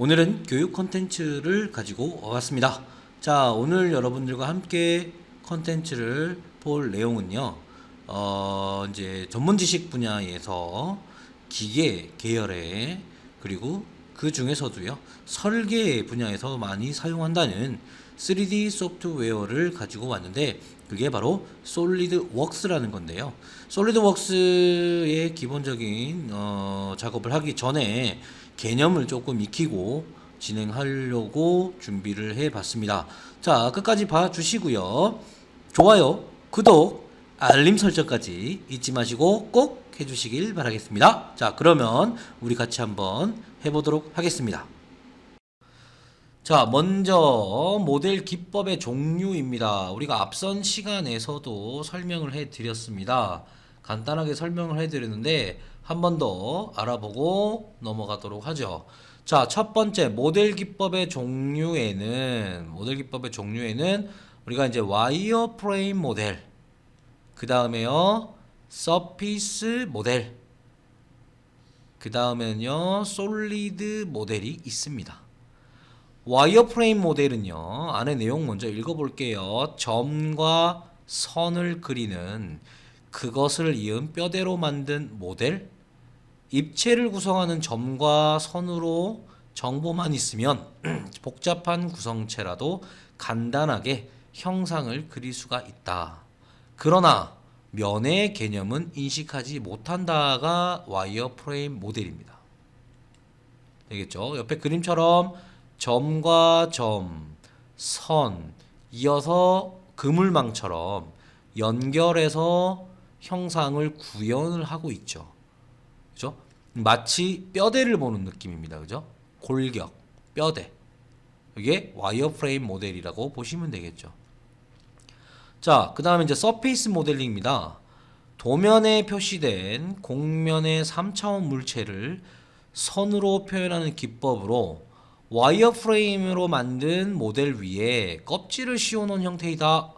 오늘은 교육 콘텐츠를 가지고 왔습니다. 자, 오늘 여러분들과 함께 콘텐츠를 볼 내용은요. 이제 전문 지식 분야에서 기계 계열의 그리고 그 중에서도요. 설계 분야에서 많이 사용한다는 3D 소프트웨어를 가지고 왔는데 그게 바로 솔리드웍스라는 건데요. 솔리드웍스의 기본적인 작업을 하기 전에 개념을 조금 익히고 진행하려고 준비를 해 봤습니다. 자, 끝까지 봐주시고요. 좋아요, 구독, 알림 설정까지 잊지 마시고 꼭 해주시길 바라겠습니다. 자, 그러면 우리 같이 한번 해보도록 하겠습니다. 자, 먼저 모델 기법의 종류입니다. 우리가 앞선 시간에서도 설명을 해 드렸습니다. 간단하게 설명을 해 드렸는데 한 번 더 알아보고 넘어가도록 하죠. 자, 첫 번째 모델 기법의 종류에는 우리가 이제 와이어 프레임 모델, 그 다음에요 서피스 모델, 그 다음에는요 솔리드 모델이 있습니다. 와이어 프레임 모델은요, 안에 내용 먼저 읽어볼게요. 점과 선을 그리는 그것을 이은 뼈대로 만든 모델, 입체를 구성하는 점과 선으로 정보만 있으면 복잡한 구성체라도 간단하게 형상을 그릴 수가 있다. 그러나 면의 개념은 인식하지 못한다가 와이어 프레임 모델입니다. 되겠죠? 옆에 그림처럼 점과 점, 선, 이어서 그물망처럼 연결해서 형상을 구현을 하고 있죠. 그죠? 마치 뼈대를 보는 느낌입니다. 그죠? 골격, 뼈대. 이게 와이어 프레임 모델이라고 보시면 되겠죠. 자, 그 다음에 이제 서페이스 모델링입니다. 도면에 표시된 공면의 3차원 물체를 선으로 표현하는 기법으로 와이어 프레임으로 만든 모델 위에 껍질을 씌워놓은 형태이다.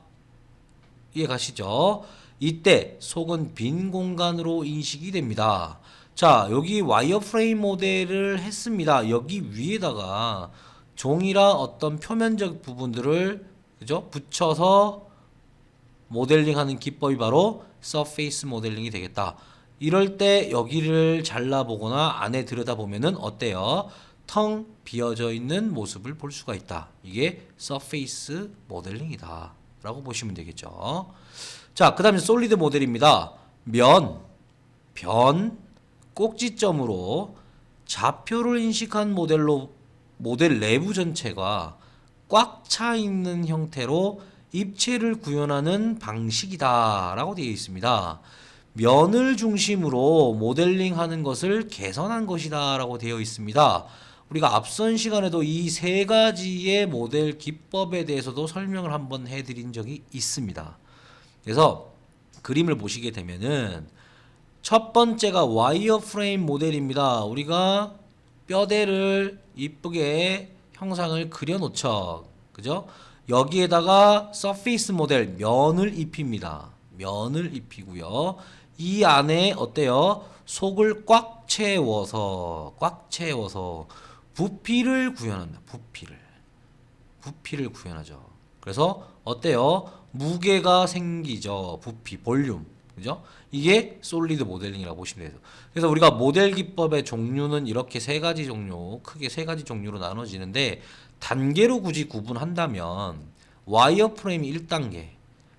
이해 가시죠? 이때 속은 빈 공간으로 인식이 됩니다. 자, 여기 와이어 프레임 모델을 했습니다. 여기 위에다가 종이라 어떤 표면적 부분들을 그죠? 붙여서 모델링하는 기법이 바로 서페이스 모델링이 되겠다. 이럴 때 여기를 잘라보거나 안에 들여다보면은 어때요? 텅 비어져 있는 모습을 볼 수가 있다. 이게 서페이스 모델링이다 라고 보시면 되겠죠. 자, 그 다음에 솔리드 모델입니다. 면, 변, 꼭지점으로 좌표를 인식한 모델 내부 전체가 꽉 차 있는 형태로 입체를 구현하는 방식이다 라고 되어 있습니다. 면을 중심으로 모델링하는 것을 개선한 것이다 라고 되어 있습니다. 우리가 앞선 시간에도 이 세 가지의 모델 기법에 대해서도 설명을 한번 해드린 적이 있습니다. 그래서 그림을 보시게 되면은 첫 번째가 와이어 프레임 모델입니다. 우리가 뼈대를 이쁘게 형상을 그려놓죠. 그죠? 여기에다가 서페이스 모델 면을 입힙니다. 면을 입히고요. 이 안에 어때요? 속을 꽉 채워서 부피를 구현한다. 부피를 구현하죠. 그래서 어때요? 무게가 생기죠. 부피, 볼륨. 그죠? 이게 솔리드 모델링이라고 보시면 돼요. 그래서 우리가 모델 기법의 종류는 이렇게 크게 세 가지 종류로 나눠지는데 단계로 굳이 구분한다면 와이어 프레임이 1단계,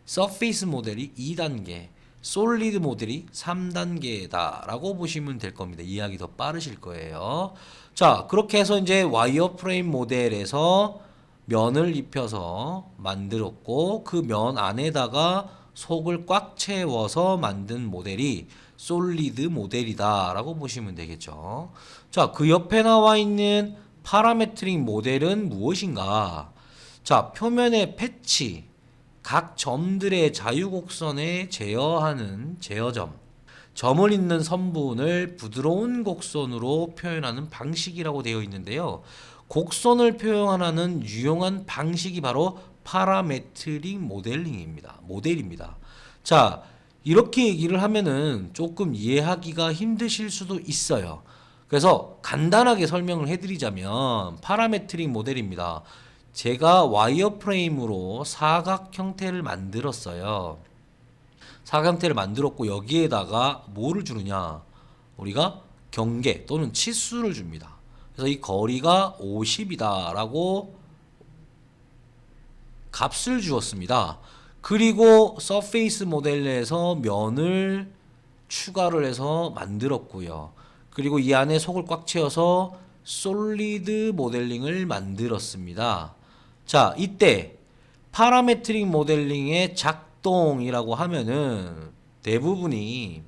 서페이스 모델이 2단계, 솔리드 모델이 3단계다 라고 보시면 될 겁니다. 이해하기 더 빠르실 거예요. 자, 그렇게 해서 이제 와이어 프레임 모델에서 면을 입혀서 만들었고 그 면 안에다가 속을 꽉 채워서 만든 모델이 솔리드 모델이다 라고 보시면 되겠죠. 자, 그 옆에 나와 있는 파라메트릭 모델은 무엇인가? 자, 표면의 패치, 각 점들의 자유곡선에 제어하는 제어점, 점을 잇는 선분을 부드러운 곡선으로 표현하는 방식이라고 되어 있는데요. 곡선을 표현하는 유용한 방식이 바로 파라메트릭 모델입니다. 자, 이렇게 얘기를 하면은 조금 이해하기가 힘드실 수도 있어요. 그래서 간단하게 설명을 해드리자면 파라메트릭 모델입니다. 제가 와이어프레임으로 사각 형태를 만들었어요. 사각 형태를 만들었고 여기에다가 뭐를 주느냐? 우리가 경계 또는 치수를 줍니다. 그래서 이 거리가 50이다 라고 값을 주었습니다. 그리고 서페이스 모델에서 면을 추가를 해서 만들었고요. 그리고 이 안에 속을 꽉 채워서 솔리드 모델링을 만들었습니다. 자, 이때 파라메트릭 모델링의 작동이라고 하면은 대부분이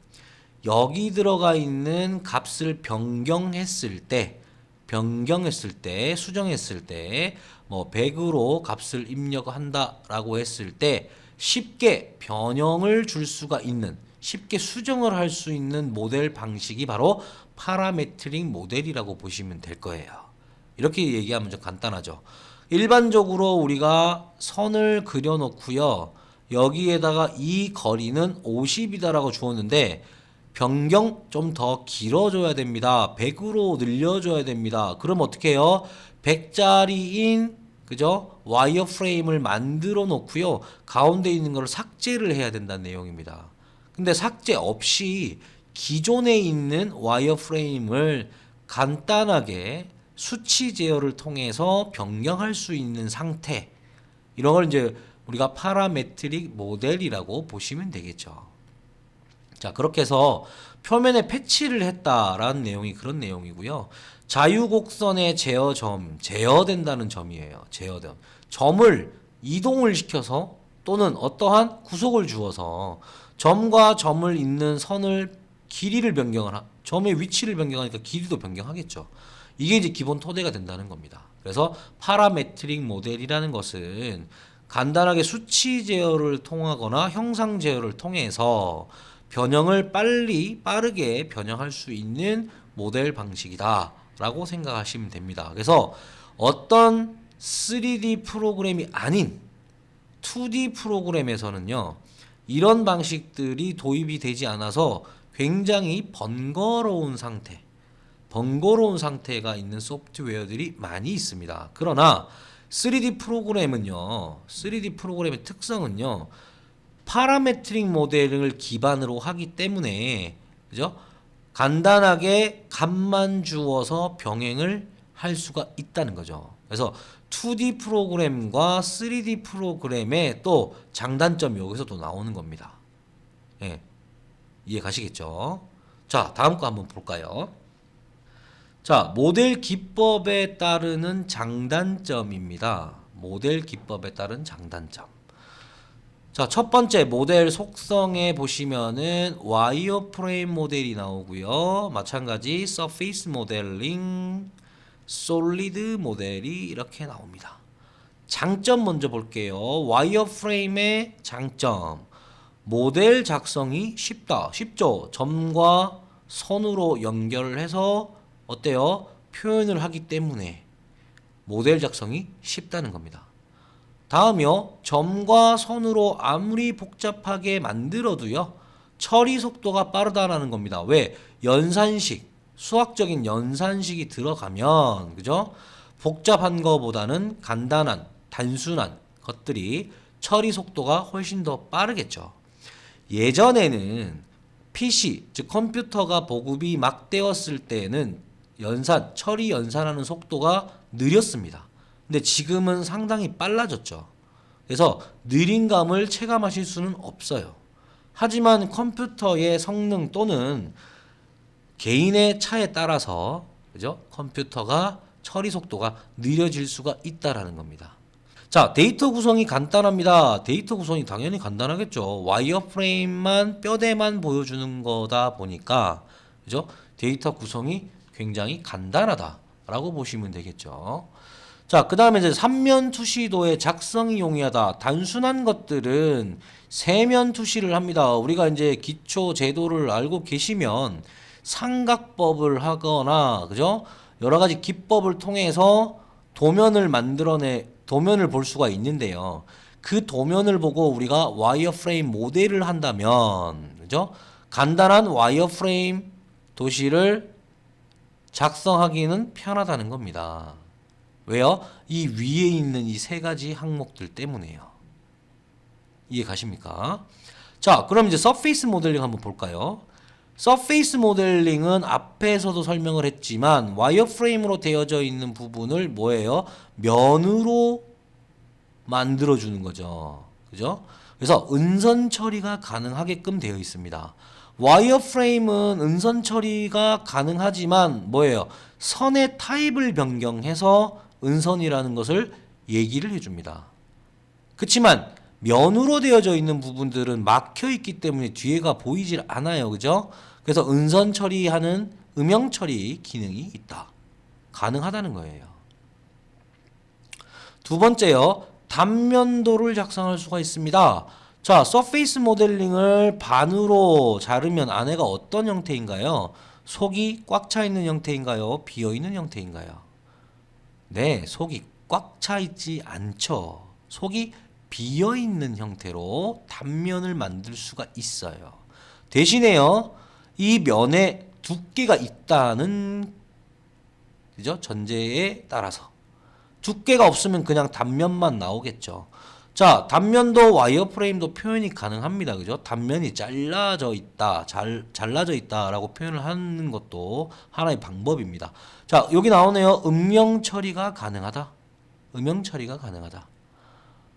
여기 들어가 있는 값을 변경했을 때, 수정했을 때, 뭐 100으로 값을 입력한다라고 했을 때 쉽게 변형을 줄 수가 있는, 쉽게 수정을 할 수 있는 모델 방식이 바로 파라메트릭 모델이라고 보시면 될 거예요. 이렇게 얘기하면 좀 간단하죠. 일반적으로 우리가 선을 그려 놓고요. 여기에다가 이 거리는 50이다라고 주었는데 변경 좀 더 길어져야 됩니다. 100으로 늘려줘야 됩니다. 그럼 어떻게 해요? 100짜리인 그죠? 와이어 프레임을 만들어 놓고요. 가운데 있는 걸 삭제를 해야 된다는 내용입니다. 근데 삭제 없이 기존에 있는 와이어 프레임을 간단하게 수치 제어를 통해서 변경할 수 있는 상태, 이런 걸 이제 우리가 파라메트릭 모델이라고 보시면 되겠죠. 자, 그렇게 해서 표면에 패치를 했다라는 내용이 그런 내용이고요. 자유곡선의 제어점, 제어된다는 점이에요. 제어점. 점을 이동을 시켜서 또는 어떠한 구속을 주어서 점과 점을 잇는 선을 길이를 점의 위치를 변경하니까 길이도 변경하겠죠. 이게 이제 기본 토대가 된다는 겁니다. 그래서 파라메트릭 모델이라는 것은 간단하게 수치 제어를 통하거나 형상 제어를 통해서 변형을 빠르게 변형할 수 있는 모델 방식이다 라고 생각하시면 됩니다. 그래서 어떤 3D 프로그램이 아닌 2D 프로그램에서는요, 이런 방식들이 도입이 되지 않아서 굉장히 번거로운 상태가 있는 소프트웨어들이 많이 있습니다. 그러나 3D 프로그램의 특성은요, 파라메트릭 모델을 기반으로 하기 때문에, 그죠? 간단하게 값만 주어서 병행을 할 수가 있다는 거죠. 그래서 2D 프로그램과 3D 프로그램의 또 장단점이 여기서 또 나오는 겁니다. 예, 이해 가시겠죠? 자, 다음 거 한번 볼까요? 자, 모델 기법에 따르는 장단점입니다. 모델 기법에 따른 장단점. 자, 첫 번째 모델 속성에 보시면은 와이어프레임 모델이 나오고요. 마찬가지 서페이스 모델링, 솔리드 모델이 이렇게 나옵니다. 장점 먼저 볼게요. 와이어프레임의 장점. 모델 작성이 쉽죠. 점과 선으로 연결을 해서 어때요? 표현을 하기 때문에 모델 작성이 쉽다는 겁니다. 다음이요. 점과 선으로 아무리 복잡하게 만들어도요, 처리 속도가 빠르다라는 겁니다. 왜? 수학적인 연산식이 들어가면, 그죠? 복잡한 거보다는 단순한 것들이 처리 속도가 훨씬 더 빠르겠죠. 예전에는 PC, 즉 컴퓨터가 보급이 막 되었을 때는 처리 연산하는 속도가 느렸습니다. 근데 지금은 상당히 빨라졌죠. 그래서 느린 감을 체감하실 수는 없어요. 하지만 컴퓨터의 성능 또는 개인의 차에 따라서, 그죠? 컴퓨터가 처리 속도가 느려질 수가 있다라는 겁니다. 자, 데이터 구성이 간단합니다. 데이터 구성이 당연히 간단하겠죠. 와이어프레임만 뼈대만 보여주는 거다 보니까, 그죠? 데이터 구성이 굉장히 간단하다라고 보시면 되겠죠. 자, 그 다음에 이제 3면 투시도의 작성이 용이하다. 단순한 것들은 세면 투시를 합니다. 우리가 이제 기초 제도를 알고 계시면 삼각법을 하거나, 그죠? 여러 가지 기법을 통해서 도면을 볼 수가 있는데요. 그 도면을 보고 우리가 와이어프레임 모델을 한다면, 그죠? 간단한 와이어프레임 도시를 작성하기는 편하다는 겁니다. 왜요? 이 위에 있는 이 세 가지 항목들 때문에요. 이해 가십니까? 자, 그럼 이제 서페이스 모델링 한번 볼까요? 서페이스 모델링은 앞에서도 설명을 했지만 와이어프레임으로 되어져 있는 부분을 뭐예요? 면으로 만들어주는 거죠. 그죠? 그래서 은선 처리가 가능하게끔 되어 있습니다. 와이어프레임은 은선 처리가 가능하지만 뭐예요? 선의 타입을 변경해서 은선이라는 것을 얘기를 해줍니다. 그렇지만 면으로 되어져 있는 부분들은 막혀 있기 때문에 뒤에가 보이질 않아요. 그죠? 그래서 은선 처리하는 음영 처리 기능이 있다. 가능하다는 거예요. 두 번째요. 단면도를 작성할 수가 있습니다. 자, 서페이스 모델링을 반으로 자르면 안에가 어떤 형태인가요? 속이 꽉 차 있는 형태인가요? 비어 있는 형태인가요? 네, 속이 꽉 차 있지 않죠. 속이 비어 있는 형태로 단면을 만들 수가 있어요. 대신에요, 이 면에 두께가 있다는 그죠? 전제에 따라서 두께가 없으면 그냥 단면만 나오겠죠. 자, 단면도 와이어프레임도 표현이 가능합니다. 그죠? 단면이 잘라져 있다, 잘라져 있다라고 표현을 하는 것도 하나의 방법입니다. 자, 여기 나오네요. 음영 처리가 가능하다. 음영 처리가 가능하다.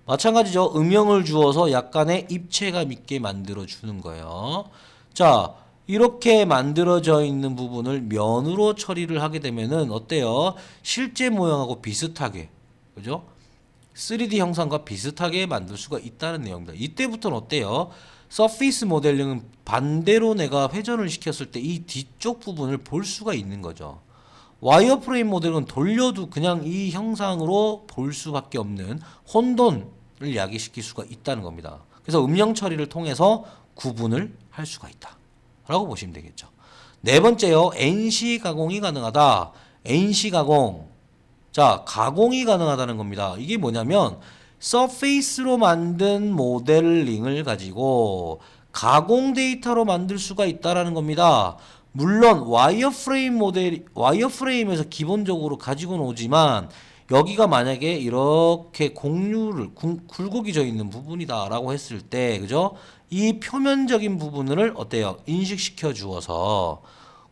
마찬가지죠. 음영을 주어서 약간의 입체감 있게 만들어 주는 거예요. 자, 이렇게 만들어져 있는 부분을 면으로 처리를 하게 되면은 어때요? 실제 모양하고 비슷하게, 그죠? 3D 형상과 비슷하게 만들 수가 있다는 내용입니다. 이때부터는 어때요? 서페이스 모델링은 반대로 내가 회전을 시켰을 때 이 뒤쪽 부분을 볼 수가 있는 거죠. 와이어프레임 모델은 돌려도 그냥 이 형상으로 볼 수밖에 없는 혼돈을 야기시킬 수가 있다는 겁니다. 그래서 음영 처리를 통해서 구분을 할 수가 있다 라고 보시면 되겠죠. 네 번째요. NC 가공이 가능하다. NC 가공. 자, 가공이 가능하다는 겁니다. 이게 뭐냐면 서페이스로 만든 모델링을 가지고 가공 데이터로 만들 수가 있다라는 겁니다. 물론 와이어프레임에서 기본적으로 가지고는 오지만 여기가 만약에 이렇게 공유를 굴곡이 져 있는 부분이다라고 했을 때, 그죠? 이 표면적인 부분을 어때요? 인식시켜 주어서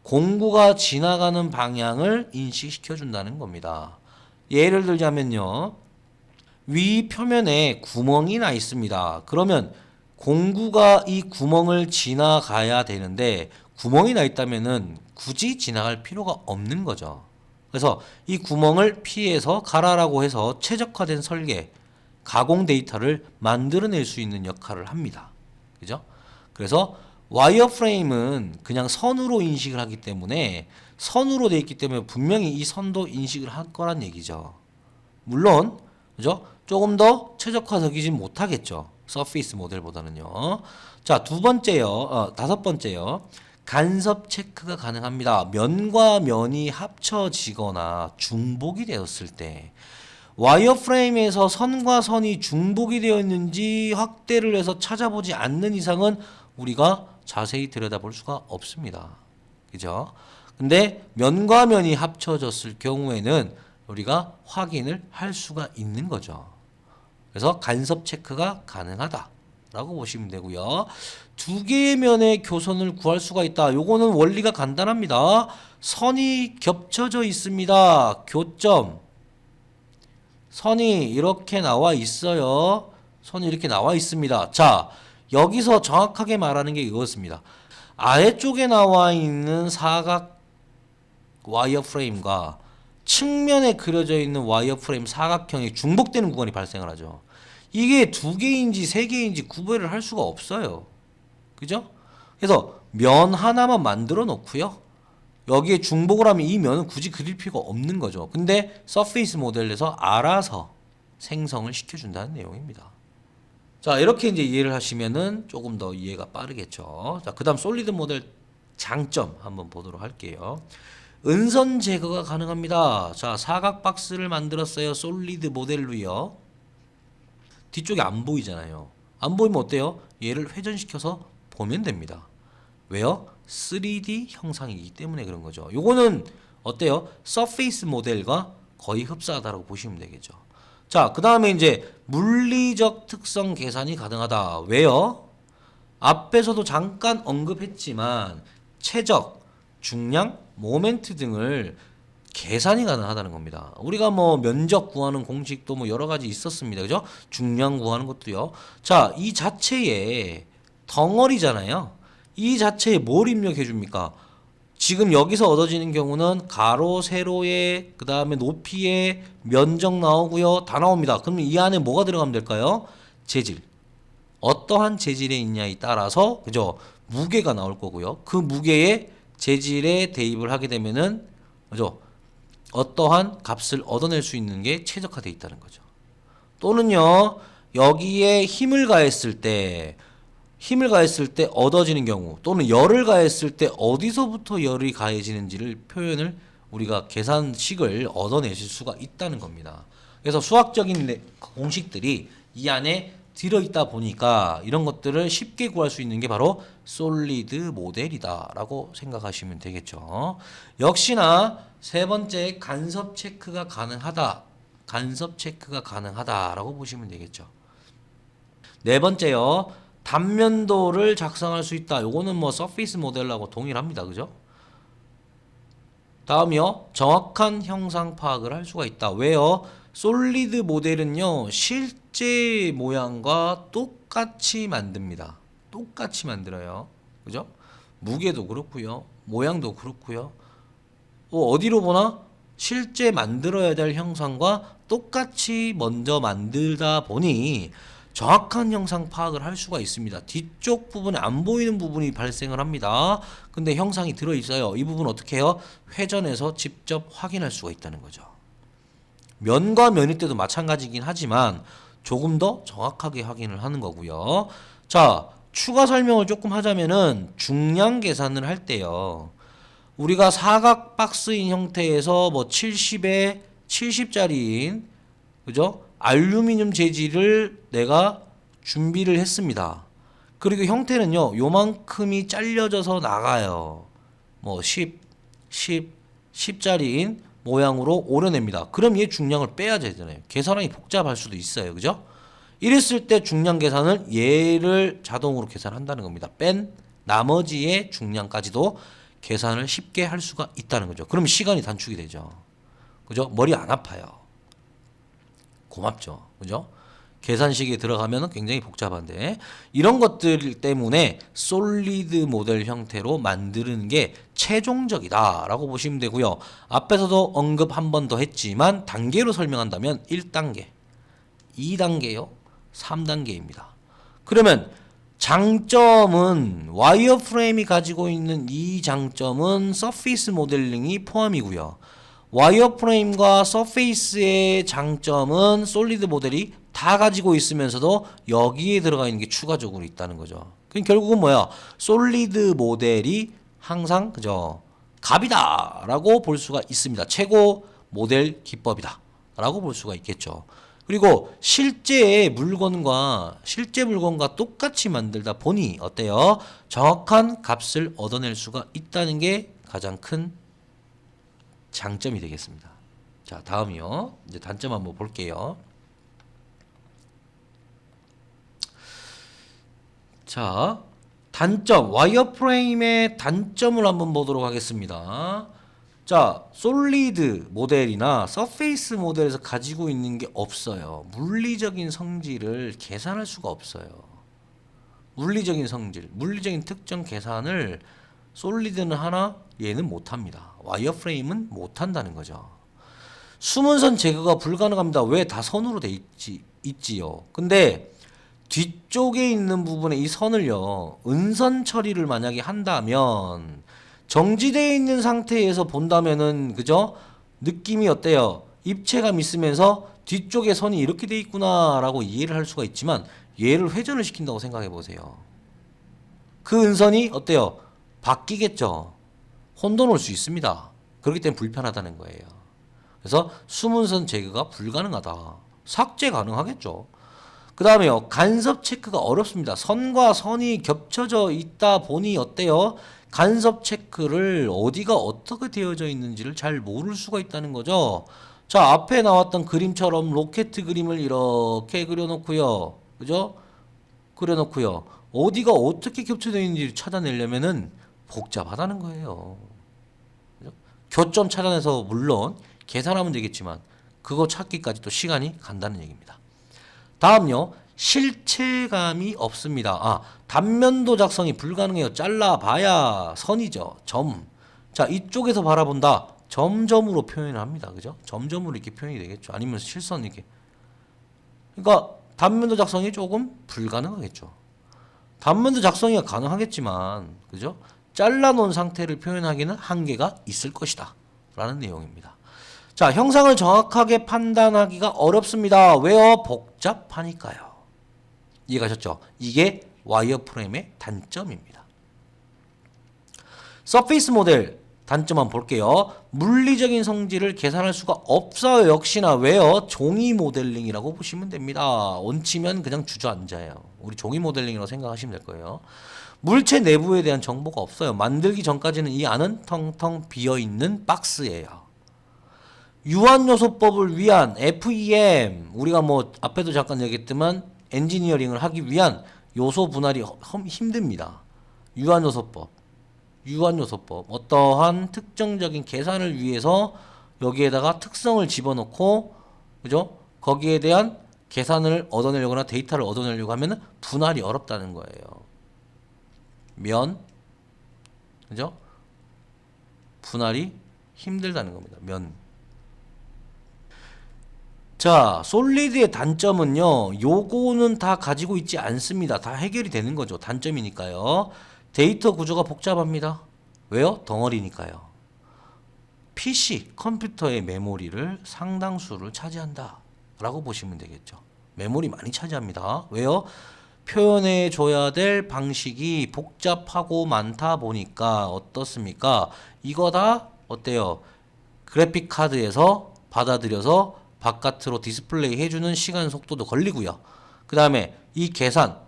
공구가 지나가는 방향을 인식시켜 준다는 겁니다. 예를 들자면요. 위 표면에 구멍이 나 있습니다. 그러면 공구가 이 구멍을 지나가야 되는데 구멍이 나 있다면은 굳이 지나갈 필요가 없는 거죠. 그래서 이 구멍을 피해서 가라라고 해서 최적화된 설계, 가공 데이터를 만들어낼 수 있는 역할을 합니다. 그죠? 그래서 와이어프레임은 그냥 선으로 인식을 하기 때문에 선으로 되어 있기 때문에 분명히 이 선도 인식을 할 거란 얘기죠. 물론 그죠? 조금 더 최적화되지 못하겠죠. 서페이스 모델보다는요. 자, 다섯 번째요. 간섭 체크가 가능합니다. 면과 면이 합쳐지거나 중복이 되었을 때 와이어프레임에서 선과 선이 중복이 되어 있는지 확대를 해서 찾아보지 않는 이상은 우리가 자세히 들여다볼 수가 없습니다. 그죠? 근데 면과 면이 합쳐졌을 경우에는 우리가 확인을 할 수가 있는 거죠. 그래서 간섭 체크가 가능하다 라고 보시면 되고요. 두 개의 면의 교선을 구할 수가 있다. 요거는 원리가 간단합니다. 선이 겹쳐져 있습니다. 교점. 선이 이렇게 나와 있어요. 선이 이렇게 나와 있습니다. 자, 여기서 정확하게 말하는 게 이것입니다. 아래쪽에 나와 있는 사각 와이어프레임과 측면에 그려져 있는 와이어프레임 사각형이 중복되는 구간이 발생을 하죠. 이게 두 개인지 세 개인지 구별을 할 수가 없어요. 그죠? 그래서 면 하나만 만들어 놓고요. 여기에 중복을 하면 이 면은 굳이 그릴 필요가 없는 거죠. 근데 서페이스 모델에서 알아서 생성을 시켜준다는 내용입니다. 자, 이렇게 이제 이해를 하시면은 조금 더 이해가 빠르겠죠. 자, 그 다음 솔리드 모델 장점 한번 보도록 할게요. 은선 제거가 가능합니다. 자, 사각 박스를 만들었어요. 솔리드 모델로요. 뒤쪽이 안 보이잖아요. 안 보이면 어때요? 얘를 회전시켜서 보면 됩니다. 왜요? 3D 형상이기 때문에 그런 거죠. 요거는 어때요? 서페이스 모델과 거의 흡사하다고 보시면 되겠죠. 자, 그 다음에 이제 물리적 특성 계산이 가능하다. 왜요? 앞에서도 잠깐 언급했지만 최적, 중량, 모멘트 등을 계산이 가능하다는 겁니다. 우리가 뭐 면적 구하는 공식도 뭐 여러 가지 있었습니다. 그죠? 중량 구하는 것도요. 자, 이 자체에 덩어리잖아요. 이 자체에 뭘 입력해 줍니까? 지금 여기서 얻어지는 경우는 가로, 세로에, 그 다음에 높이에 면적 나오고요. 다 나옵니다. 그러면 이 안에 뭐가 들어가면 될까요? 재질. 어떠한 재질에 있냐에 따라서, 그죠? 무게가 나올 거고요. 그 무게에 재질에 대입을 하게 되면은, 그죠? 어떠한 값을 얻어낼 수 있는 게 최적화되어 있다는 거죠. 또는요, 여기에 힘을 가했을 때 얻어지는 경우, 또는 열을 가했을 때 어디서부터 열이 가해지는지를 표현을 우리가 계산식을 얻어내실 수가 있다는 겁니다. 그래서 수학적인 공식들이 이 안에 들어있다 보니까 이런 것들을 쉽게 구할 수 있는 게 바로 솔리드 모델이다 라고 생각하시면 되겠죠. 역시나 세 번째 간섭 체크가 가능하다 라고 보시면 되겠죠. 네 번째요, 단면도를 작성할 수 있다. 요거는 뭐 서페이스 모델하고 동일합니다. 그죠? 다음이요, 정확한 형상 파악을 할 수가 있다. 왜요? 솔리드 모델은요, 실제 모양과 똑같이 만듭니다. 똑같이 만들어요. 그죠? 무게도 그렇고요, 모양도 그렇고요. 어디로 보나 실제 만들어야 될 형상과 똑같이 먼저 만들다 보니 정확한 형상 파악을 할 수가 있습니다. 뒤쪽 부분에 안 보이는 부분이 발생을 합니다. 근데 형상이 들어있어요. 이 부분 어떻게 해요? 회전해서 직접 확인할 수가 있다는 거죠. 면과 면일 때도 마찬가지긴 하지만 조금 더 정확하게 확인을 하는 거고요. 자, 추가 설명을 조금 하자면은 중량 계산을 할 때요, 우리가 사각 박스인 형태에서 뭐 70에 70짜리인, 그죠? 알루미늄 재질을 내가 준비를 했습니다. 그리고 형태는요, 요만큼이 잘려져서 나가요. 뭐 10짜리인 모양으로 오려냅니다. 그럼 얘 중량을 빼야 되잖아요. 계산하기 복잡할 수도 있어요. 그죠? 이랬을 때 중량 계산을 얘를 자동으로 계산한다는 겁니다. 뺀 나머지의 중량까지도 계산을 쉽게 할 수가 있다는 거죠. 그럼 시간이 단축이 되죠. 그죠? 머리 안 아파요. 고맙죠. 그죠? 계산식에 들어가면 굉장히 복잡한데, 이런 것들 때문에 솔리드 모델 형태로 만드는 게 최종적이다 라고 보시면 되고요. 앞에서도 언급 한 번 더 했지만 단계로 설명한다면 1단계, 2단계요, 3단계입니다. 그러면 장점은, 와이어프레임이 가지고 있는 이 장점은 서페이스 모델링이 포함이고요. 와이어프레임과 서페이스의 장점은 솔리드 모델이 다 가지고 있으면서도 여기에 들어가 있는 게 추가적으로 있다는 거죠. 그럼 결국은 뭐야? 솔리드 모델이 항상, 그죠, 갑이다 라고 볼 수가 있습니다. 최고 모델 기법이다 라고 볼 수가 있겠죠. 그리고 실제 물건과 똑같이 만들다 보니 어때요? 정확한 값을 얻어낼 수가 있다는 게 가장 큰 장점이 되겠습니다. 자, 다음이요, 이제 단점 한번 볼게요. 자, 단점, 와이어프레임의 단점을 한번 보도록 하겠습니다. 자, 솔리드 모델이나 서페이스 모델에서 가지고 있는 게 없어요. 물리적인 성질을 계산할 수가 없어요. 물리적인 성질, 물리적인 특정 계산을 솔리드는 하나, 얘는 못합니다. 와이어프레임은 못한다는 거죠. 숨은 제거가 불가능합니다. 왜? 다 선으로 돼 있지요. 근데 뒤쪽에 있는 부분에 이 선을요, 은선 처리를 만약에 한다면, 정지되어 있는 상태에서 본다면은, 그죠? 느낌이 어때요? 입체감 있으면서 뒤쪽에 선이 이렇게 돼 있구나 라고 이해를 할 수가 있지만, 얘를 회전을 시킨다고 생각해 보세요. 그 은선이 어때요? 바뀌겠죠. 혼돈 올 수 있습니다. 그렇기 때문에 불편하다는 거예요. 그래서 숨은선 제거가 불가능하다. 삭제 가능하겠죠. 그 다음에요, 간섭 체크가 어렵습니다. 선과 선이 겹쳐져 있다 보니 어때요? 간섭 체크를 어디가 어떻게 되어져 있는지를 잘 모를 수가 있다는 거죠. 자, 앞에 나왔던 그림처럼 로켓 그림을 이렇게 그려놓고요. 그죠? 그려놓고요. 어디가 어떻게 겹쳐져 있는지 찾아내려면은 복잡하다는 거예요. 그죠? 교점 찾아내서 물론 계산하면 되겠지만 그거 찾기까지 또 시간이 간다는 얘기입니다. 다음요. 실체감이 없습니다. 단면도 작성이 불가능해요. 잘라봐야 선이죠. 점. 자, 이쪽에서 바라본다. 점점으로 표현을 합니다. 그죠? 점점으로 이렇게 표현이 되겠죠. 아니면 실선 이렇게. 그러니까 단면도 작성이 조금 불가능하겠죠. 단면도 작성이 가능하겠지만, 그죠? 잘라놓은 상태를 표현하기는 한계가 있을 것이다. 라는 내용입니다. 자, 형상을 정확하게 판단하기가 어렵습니다. 왜요? 복잡하니까요. 이해가셨죠? 이게 와이어프레임의 단점입니다. 서페이스 모델 단점 한번 볼게요. 물리적인 성질을 계산할 수가 없어요. 역시나 왜요? 종이 모델링이라고 보시면 됩니다. 원치면 그냥 주저앉아요. 우리 종이 모델링이라고 생각하시면 될 거예요. 물체 내부에 대한 정보가 없어요. 만들기 전까지는 이 안은 텅텅 비어있는 박스예요. 유한요소법을 위한 FEM, 우리가 뭐 앞에도 잠깐 얘기했지만 엔지니어링을 하기 위한 요소 분할이 힘듭니다. 유한요소법. 어떠한 특정적인 계산을 위해서 여기에다가 특성을 집어넣고, 그죠? 거기에 대한 계산을 얻어내려거나 데이터를 얻어내려고 하면 분할이 어렵다는 거예요. 면, 그죠? 분할이 힘들다는 겁니다. 면. 자, 솔리드의 단점은요, 요거는 다 가지고 있지 않습니다. 다 해결이 되는 거죠. 단점이니까요. 데이터 구조가 복잡합니다. 왜요? 덩어리니까요. PC, 컴퓨터의 메모리를 상당수를 차지한다 라고 보시면 되겠죠. 메모리 많이 차지합니다. 왜요? 표현해 줘야 될 방식이 복잡하고 많다 보니까 어떻습니까? 이거 다 어때요? 그래픽 카드에서 받아들여서 바깥으로 디스플레이 해주는 시간 속도도 걸리고요. 그 다음에 이 계산,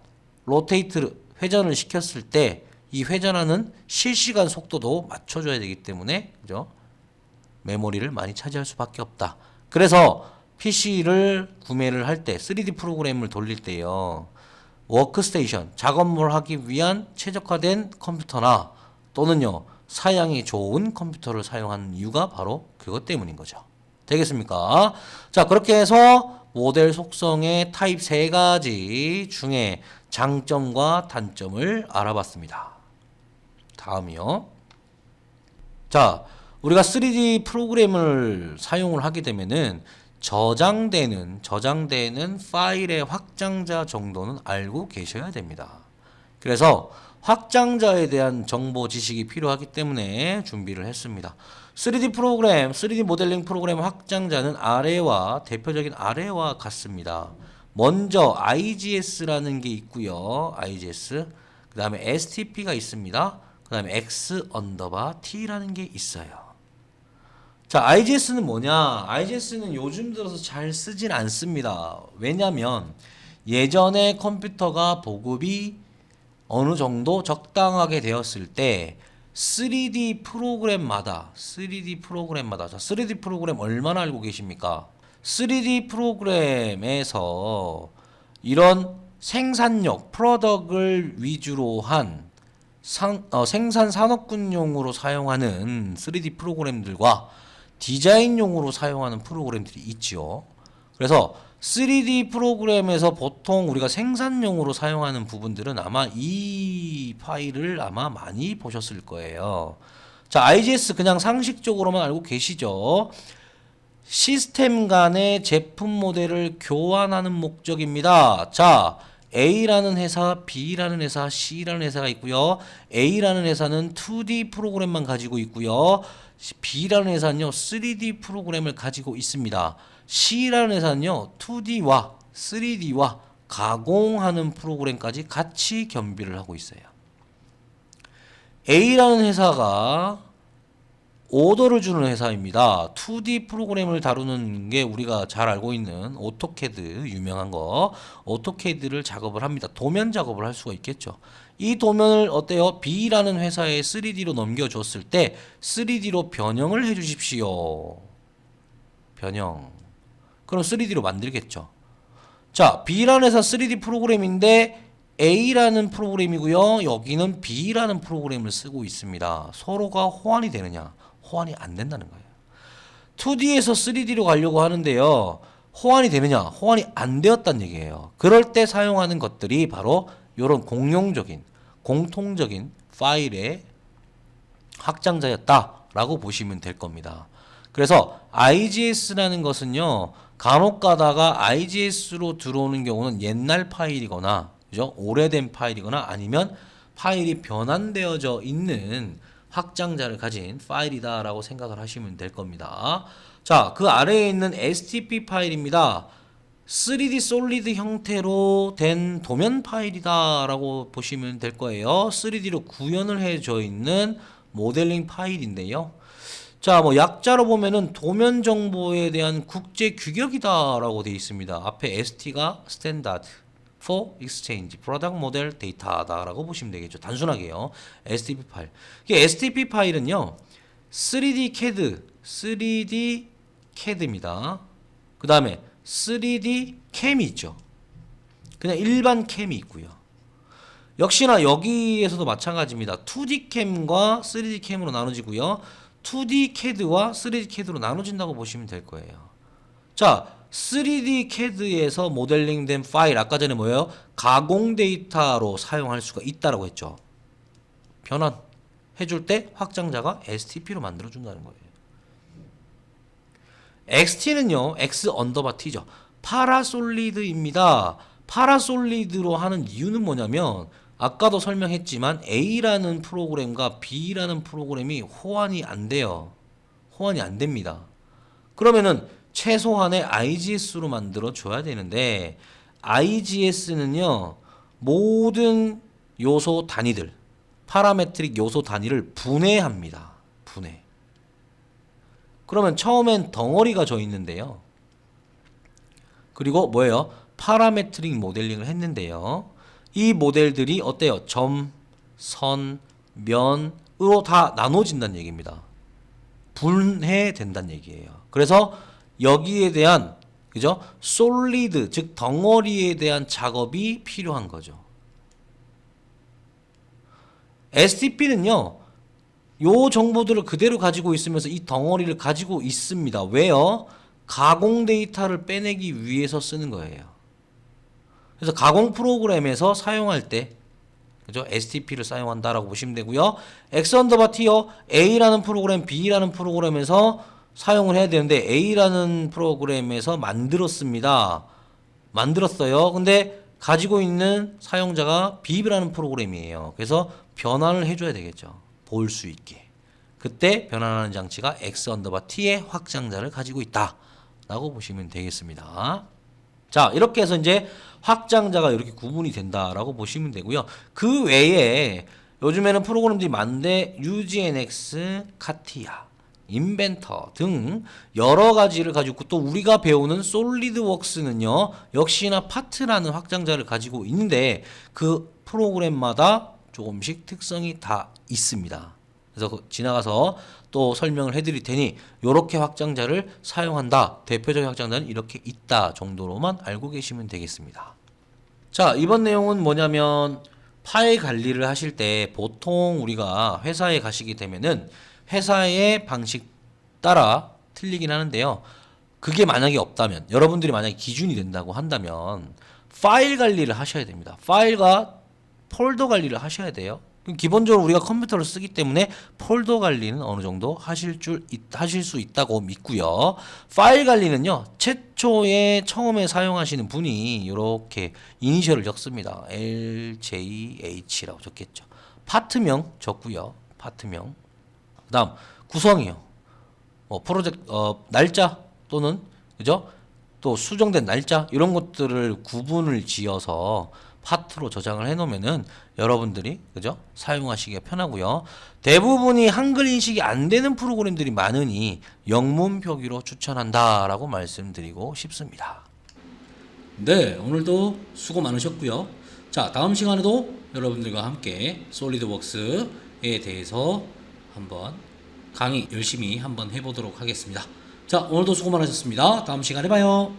로테이트, 회전을 시켰을 때 이 회전하는 실시간 속도도 맞춰줘야 되기 때문에, 그죠? 메모리를 많이 차지할 수밖에 없다. 그래서 PC를 구매를 할 때, 3D 프로그램을 돌릴 때요, 워크스테이션, 작업을 하기 위한 최적화된 컴퓨터나 또는요, 사양이 좋은 컴퓨터를 사용하는 이유가 바로 그것 때문인 거죠. 되겠습니까? 자, 그렇게 해서 모델 속성의 타입 3가지 중에 장점과 단점을 알아봤습니다. 다음이요. 자, 우리가 3D 프로그램을 사용을 하게 되면은 저장되는 파일의 확장자 정도는 알고 계셔야 됩니다. 그래서 확장자에 대한 정보 지식이 필요하기 때문에 준비를 했습니다. 3D 모델링 프로그램 확장자는 대표적인 아래와 같습니다. 먼저 IGS라는 게 있고요. IGS. 그 다음에 STP가 있습니다. 그 다음에 X_T라는 게 있어요. 자, IGS는 뭐냐? IGS는 요즘 들어서 잘 쓰진 않습니다. 왜냐면 예전에 컴퓨터가 보급이 어느 정도 적당하게 되었을 때 3D 프로그램마다 자, 3D 프로그램 얼마나 알고 계십니까? 3D 프로그램에서 이런 생산력, 프로덕을 위주로 한 생산 산업군용으로 사용하는 3D 프로그램들과 디자인용으로 사용하는 프로그램들이 있죠. 그래서 3D 프로그램에서 보통 우리가 생산용으로 사용하는 부분들은 아마 이 파일을 아마 많이 보셨을 거예요. 자, IGS 그냥 상식적으로만 알고 계시죠? 시스템 간의 제품 모델을 교환하는 목적입니다. 자, A라는 회사, B라는 회사, C라는 회사가 있고요. A라는 회사는 2D 프로그램만 가지고 있고요. B라는 회사는요, 3D 프로그램을 가지고 있습니다. C라는 회사는요, 2D와 3D와 가공하는 프로그램까지 같이 겸비를 하고 있어요. A라는 회사가 오더를 주는 회사입니다. 2D 프로그램을 다루는 게 우리가 잘 알고 있는 오토캐드 유명한 거 오토캐드를 작업을 합니다. 도면 작업을 할 수가 있겠죠. 이 도면을 어때요? B라는 회사에 3D로 넘겨줬을 때 3D로 변형을 해 주십시오. 변형. 그럼 3D로 만들겠죠. 자, B라는 회사 3D 프로그램인데 A라는 프로그램이고요. 여기는 B라는 프로그램을 쓰고 있습니다. 서로가 호환이 되느냐? 호환이 안 된다는 거예요. 2D에서 3D로 가려고 하는데요. 호환이 되느냐? 호환이 안 되었다는 얘기예요. 그럴 때 사용하는 것들이 바로 이런 공용적인, 공통적인 파일의 확장자였다라고 보시면 될 겁니다. 그래서 IGS라는 것은요, 간혹 가다가 IGS로 들어오는 경우는 옛날 파일이거나, 그죠? 오래된 파일이거나 아니면 파일이 변환되어져 있는 확장자를 가진 파일이다라고 생각을 하시면 될 겁니다. 자, 그 아래에 있는 STP 파일입니다. 3D 솔리드 형태로 된 도면 파일이다라고 보시면 될 거예요. 3D로 구현을 해져 있는 모델링 파일인데요. 자, 뭐 약자로 보면은 도면 정보에 대한 국제 규격이다라고 되어 있습니다. 앞에 ST가 Standard for Exchange Product Model Data다라고 보시면 되겠죠. 단순하게요. STP 파일. 이게 STP 파일은요. 3D CAD입니다. 그 다음에 3D 캠이 있죠. 그냥 일반 캠이 있고요. 역시나 여기에서도 마찬가지입니다. 2D 캠과 3D 캠으로 나눠지고요. 2D CAD와 3D CAD로 나눠진다고 보시면 될 거예요. 자, 3D CAD에서 모델링된 파일, 아까 전에 뭐예요? 가공 데이터로 사용할 수가 있다라고 했죠. 변환 해줄 때 확장자가 STP로 만들어준다는 거예요. XT는요, X 언더바 T죠. 파라솔리드입니다. 파라솔리드로 하는 이유는 뭐냐면, 아까도 설명했지만 A라는 프로그램과 B라는 프로그램이 호환이 안 돼요. 호환이 안 됩니다. 그러면은 최소한의 IGS로 만들어 줘야 되는데, IGS는요, 모든 요소 단위들, 파라메트릭 요소 단위를 분해합니다. 분해. 그러면 처음엔 덩어리가 져 있는데요. 그리고 뭐예요? 파라메트릭 모델링을 했는데요. 이 모델들이 어때요? 점, 선, 면으로 다 나눠진다는 얘기입니다. 분해된다는 얘기예요. 그래서 여기에 대한, 그죠? 솔리드, 즉 덩어리에 대한 작업이 필요한 거죠. STP는요. 요 정보들을 그대로 가지고 있으면서 이 덩어리를 가지고 있습니다. 왜요? 가공 데이터를 빼내기 위해서 쓰는 거예요. 그래서 가공 프로그램에서 사용할 때, 그죠? STP를 사용한다라고 보시면 되고요. X 언더바 T요. A라는 프로그램, B라는 프로그램에서 사용을 해야 되는데 A라는 프로그램에서 만들었습니다. 만들었어요. 근데 가지고 있는 사용자가 B라는 프로그램이에요. 그래서 변환을 해줘야 되겠죠. 볼 수 있게. 그때 변환하는 장치가 X 언더바 T의 확장자를 가지고 있다 라고 보시면 되겠습니다. 자, 이렇게 해서 이제 확장자가 이렇게 구분이 된다라고 보시면 되고요. 그 외에 요즘에는 프로그램들이 많은데 UGNX, 카티아, 인벤터 등 여러 가지를 가지고 있고, 또 우리가 배우는 솔리드웍스는요, 역시나 파트라는 확장자를 가지고 있는데 그 프로그램마다 조금씩 특성이 다 있습니다. 그래서 지나가서 또 설명을 해드릴 테니 이렇게 확장자를 사용한다, 대표적인 확장자는 이렇게 있다 정도로만 알고 계시면 되겠습니다. 자, 이번 내용은 뭐냐면, 파일 관리를 하실 때 보통 우리가 회사에 가시게 되면은 회사의 방식 따라 틀리긴 하는데요. 그게 만약에 없다면, 여러분들이 만약에 기준이 된다고 한다면 파일 관리를 하셔야 됩니다. 파일과 폴더 관리를 하셔야 돼요. 기본적으로 우리가 컴퓨터를 쓰기 때문에 폴더 관리는 어느 정도 하실 수 있다고 믿고요. 파일 관리는요, 최초에 처음에 사용하시는 분이 이렇게 이니셜을 적습니다. LJH라고 적겠죠. 파트명 적고요. 파트명. 그다음 구성이요. 프로젝트 날짜 또는, 그죠? 또 수정된 날짜 이런 것들을 구분을 지어서 파트로 저장을 해 놓으면은 여러분들이 그죠? 사용하시기가 편하고요. 대부분이 한글 인식이 안 되는 프로그램들이 많으니 영문 표기로 추천한다라고 말씀드리고 싶습니다. 네, 오늘도 수고 많으셨고요. 자, 다음 시간에도 여러분들과 함께 솔리드웍스에 대해서 한번 강의 열심히 한번 해보도록 하겠습니다. 자, 오늘도 수고 많으셨습니다. 다음 시간에 봐요.